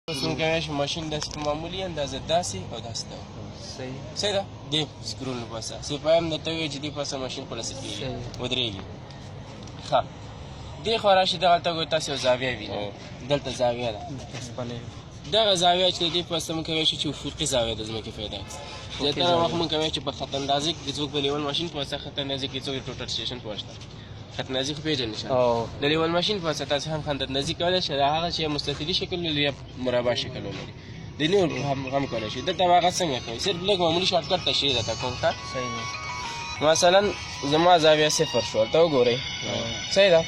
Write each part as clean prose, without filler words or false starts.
اوس موږ کولی شو ماشین داسې په معمولي اندازه داسې او داسې ته صحیح ده دې سکرولو پاسه سپایم درته ووایي چې دې پاسه ماشین خلاصه کېږي ودرېږي ښه دې خوا راشي دغلته ګورئ تاسې یو زاویه وینئ دلته زاویه ده دغه زاویه چې د دې پاسه موږ کولی شو چې افقي زاویه د ځمکې پیدا کړي زیاتره وخت موږ کولی چې په خط اندازي کې څوک په لیول ماشین په واسطه خط اندازي کې څوک ټوټل سټیشن په واسطه خط اندازي خو پېژنئ د لیول ماشین په واسطه تاسې هم خط اندازي کولی شئ د هغه چې مستطیلي شکل ولري یا مربع شکل ولري د نور هم کولی شئ دلته هغه څنګه کوي صرف لږ معمولي شارټکټ تشریح درته کوم ښه مثلا زما زاویه صفر شو ورته وګورئ صحیح ده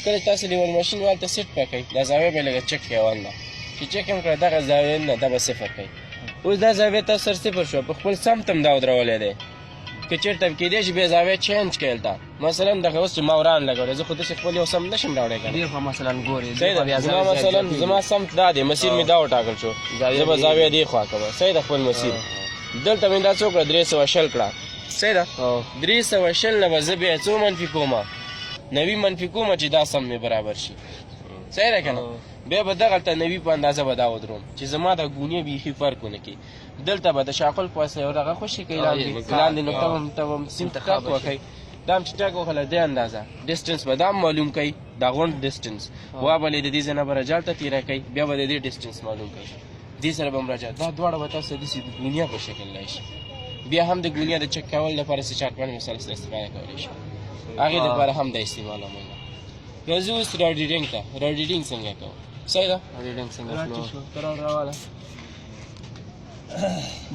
کله چې تاسو لیول ماشین والته سیټ پکوئ دا زاویه به یې لږه چک کړئ اول نه چې چک هم کړه دغه زاویه نه دا به صفر کوي اوس دا زاویه تاسو سر صفر شوه په خپل سمت هم دا ودرولی دی که چېرته کېدی شي بیا زاویه چینج کړئ هلته مثلا دغه اوس چې ما وران لګولی زه خو داسې خپل یو سمت نشم راوړی که نه زما سمت دا دی مسیر مې دا وټاکل شو زه به زاویه دې خوا کوم صحیح ده خپل مسیر دلته مې دا څو کړه 320 کړه صحیح ده 320 نه به زه بیا څو منفي کومه 90 منفي کومه چې دا سم مې برابر شي صحیح ده که نه بیا به دغلته 90 په اندازه به دا ودروم چې زما دا ګونې بیخي فرق ونه کړي دلته به د شاقل په واسطه یو دغه خوشي کوي لاندې نقطه ته به سیم ټک وکړئ دا هم چې ټک وکړله دې اندازه ډسټنس به دا هم معلوم کوي دا غونډ ډسټنس وا به د دې ځای نه به رجال ته تېره کوي بیا به د دې ډسټنس معلوم کوي دې سره به هم رجال دا دواړه به تاسو داسې د ګونیا په شکل لای شي بیا هم د ګونیا د چک کول لپاره چې چارټ باندې مثال سره استفاده کولی شي هغې دپاره هم د استعمال موږ راځو اوس راډیډینګ ته راډیډینګ څنګه کوو صحیح ده راډیډینګ څنګه راواله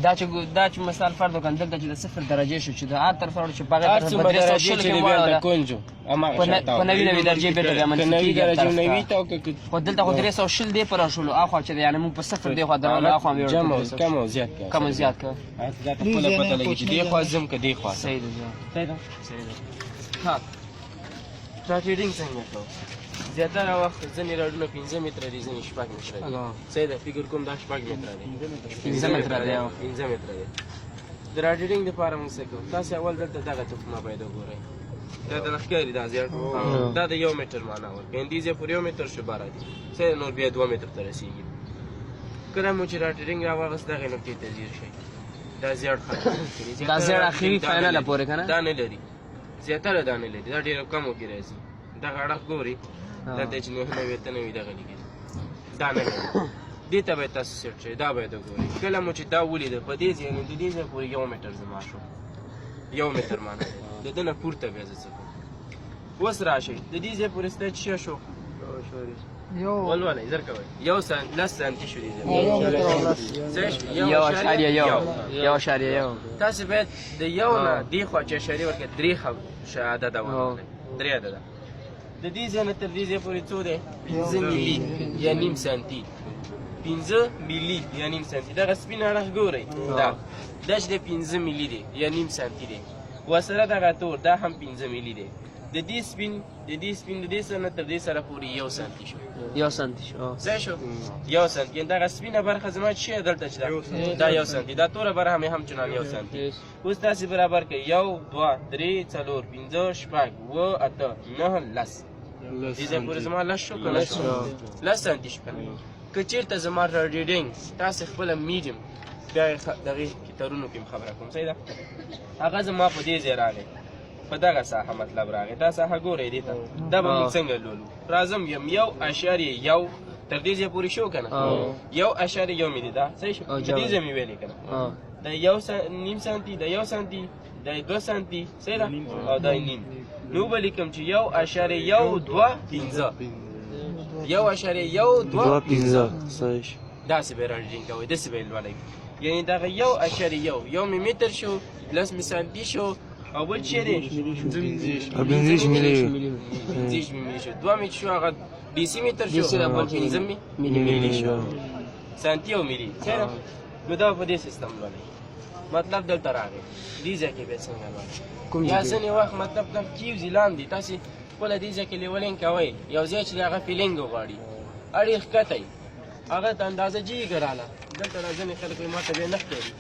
دا چې مثال فرض وکړم دلته چې د صفر درجې شو چې د هر طرف راوړو چې په هغې طرف به 320 کې مواړه په 90 درجې بېرته بیا منفي کېږي خو دلته خو 320 دې په راشولو اخوا چې یعنې موږ په صفر دې خوا درولو اخوا مې کم او زیات که دا ته خپله پته لګي چې دې خوا ځم که دې خوا صحیح ده ها راډیډینګ څنګه کوو زیاتره وخت ځینې راډونه 15 متره دي ځینې 6 متره دي صحیح ده فکر کوم دا 6 متره دی 15 متره دی 15 متره دی د راډیډینګ دپاره موږ څه کوو تاسې اول دلته دغه تخمه باید وګورئ دا د ښکاري دا زیات دا د 1 متر معنا ورکوي اندې ځای پورې 1 متر شو 12 دي صحیح نور بیا 2 متر ته رسېږي کله مو چې راډیډینګ راواغست دغې نقطې ته ځیر شئ دا زیړ خط دا زیړ اخري فاینله پورې که نه دا نه لري زیاتره دا نه لري دا ډېره کمو کې راځي دغه اړخ ګورئ دلته چې 99 ته 90 دغه لیکي دا نه لري دې ته باید تاسو سیټ شئ دا باید وګورئ کله مو چې دا ولیده په دې ځای د دې ځای پورې 1 متر زما شو 1 متر معنا د ده نه پورته بیا زه څه کوم اوس راشئ د دې ځای پورې ستا څه شو ولولئ زر کوئ 10 سانتي شو دې ځای 1.1 تاسې باید د یو نه دې خوا چې اشارې ورکړئ 3 عدده ورکړئ 3 عدده د دې ځای نه تر دې ځای پورې څو دی 15 ملي یا نیم سانتي 15 ملي یا نیم سانتي دغه سپین اړخ ګورئ دا چې دی 15 ملي دی یا نیم سانتي دی ورسره دغه تور دا هم 15 ملي دی د دې سپین د دې سره نه تر دې سره پورې 1 سانتي شو 1 سانتي شو ځای شو 1 سانتي دغه سپینه برخه زما چې شی دلته چې دا 1 سانتي دا توره برخه مې هم چنان 1 سانتي اوس تاسې برابر کړئ 1 2 3 4 5 6 7 8 9 10 دې ځای پورې زما 10 شو که 10 سانتي شو که نه که چېرته زما راډیډینګ تاسې خپله میډیم بیا دغې کترونو کې خبره کوم صحیح ده هغه زما په دې ځای راغی په دغه ساحه مطلب راغی دا ساحه ګورئ دې ته دا به موږ څنګه لولو راځم یم 1.1 تر دې ځای پورې شو که نه 1.1 مې دی دا صحیح شو په دې ځای مې ویلې که نه دا 1.5 سانتي دا 1 سانتي دا 2 سانتي صحیح ده او دا نیم نو به لیکم چې 1.125 داسې به یې راډیډینګ کوئ داسې به یې لولئ یعنې دغه 1.1 یو مې متر شو لس مې سانتي شو او بل چې دی 15 ملي شو 2 مې شو هغه ډیسي متر شو بل 15 ملي شو سانتي او ملي صحیح ده نو دا په دې سیستم لولئ مطلب دلته راغی دې ځای کې بیا څنګه لولئ یا ځینې وخت مطلب دا کیوزي لاندې تاسې خپله دې ځای کې لیولینګ کوئ یو ځای چې د هغه فیلینګ وغواړي اړې ښکته هغه ته اندازه جیږه راله دلته را ځینې خلک وایي ما ته بیا نه ښکاري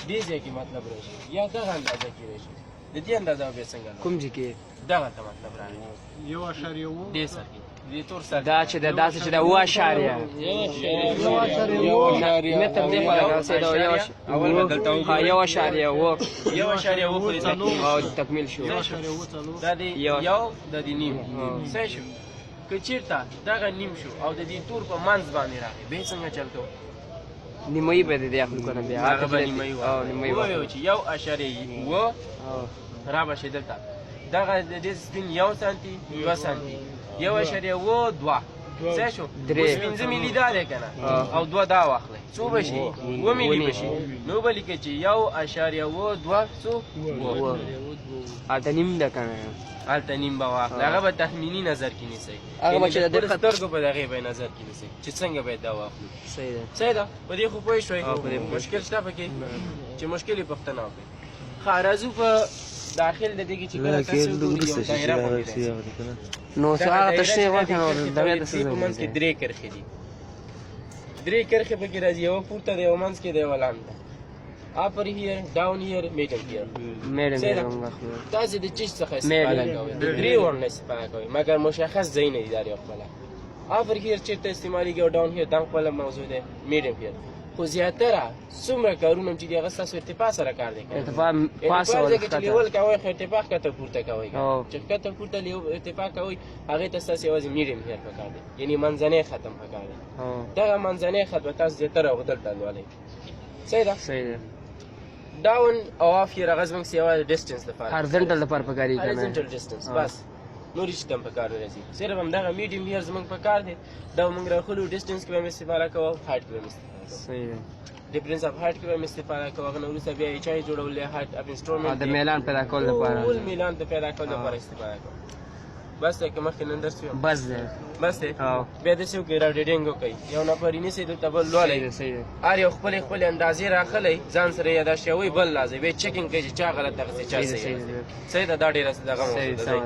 دې ځای کې مطلب راشي یا دغه اندازه کې راشي د دې اندازه بیا څنګه کوم ځای کې دغه ته مطلب راغی 1.1 دې سر کې دې تور سر دا چې دا داسې چې دا 0.1 متر دی خو لګا سي دا 1 اول بدلته و 1.1 او تکمیل شو دا دی یو د دې نیم صحیح شو که چېرته دغه نیم شو او د دې تور په منځ باندې راغی بیا څنګه چل کوو نیمایي به دې اخلو کنه بیا هغه به نیمایي ووایو چې 1.7 را به شي دلته دغه د دې سپین 1 سانتي 2 سانتي 1.2 صحیح شو اوس 5 ملي دا دی که نه او 2 دا واخلئ څو به شي 2 ملي به شي نو به لیکئ چې 1.2 څو هلته نیم ده که نه هلته نیم به واخلئ هغه به تخمیني نظر کې نیسئ هغه به چې د خپلو سترګو په دغې به یې نظر کې نیسئ چې څنګه باید دا واخلو صحیح ده صحیح ده په دې خو پوه شوئ مشکل شته پکې چې مشکل یې پوښتنه وکړئ ښه راځو په داخل د دې کې چې کله تاسو ګورئ یو دایره غوندې نو څه هغه تشریح وکړه نو دغه د څه په منځ کې 3 کرښې دي 3 کرښې پکې راځي یوه پورته دی یوه منځ کې دی یوه لاندې upper here down here middle here میډم تاسې د چیز څخه استفاده کوئ د درې وړو نه استفاده کوئ مګر مشخص ځایونه دي دا یو خپله upper here چېرته استعمالېږي او down here دا خپله موضوع دی middle here خو زیاتره څومره کارونه چې دي هغه ستاسو ارتفاع سره کار دی ارتفاع پاس او ځای کې چې لیول کوئ خو ارتفاع ښکته پورته کوئ چې ښکته پورته ارتفاع کوئ هغې ته ستاسو یوازې میډیم هیر پکار دی یعنې منځنی خط هم پکار دی دغه منځنی خط به تاسو زیاتره هغه دلته لولئ صحیح ده ډاون او اف هیر هغه زموږ یوازې ډسټنس لپاره هارزنټل لپاره پکارېږي که نه هارزنټل ډسټنس بس نور هېڅ ته هم پکار نه راځي صرف همدغه میډیم هیر زموږ پکار دی دا موږ راخلو ډسټنس کې به هم استفاده کوو هایټ کې به هم استفاده کوو صحیح ده ډیفرنس اف هایټ کې به هم استفاده کوو هغه نه وروسته بیا یې چا یې جوړولی هایټ اف انسټرومنټ د میلان پیدا کولو لپاره ټول میلان د پیدا کولو لپاره استفاده کوو بس دی که مخکې نن درس ویم بس ده بس دی بیا داسې وکړئ راډیډینګ وکړئ یو نفر یې نیسئ دلته بل لولئ هر یو خپلې خپلې اندازې راخلی ځان سره یاداشت کوئ بل لازئ بیا چیکینګ کوئ چې چا غلط دغسې چا صحیح صحیح ده دا ډېره دغه موضوع ده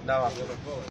دا واخلئ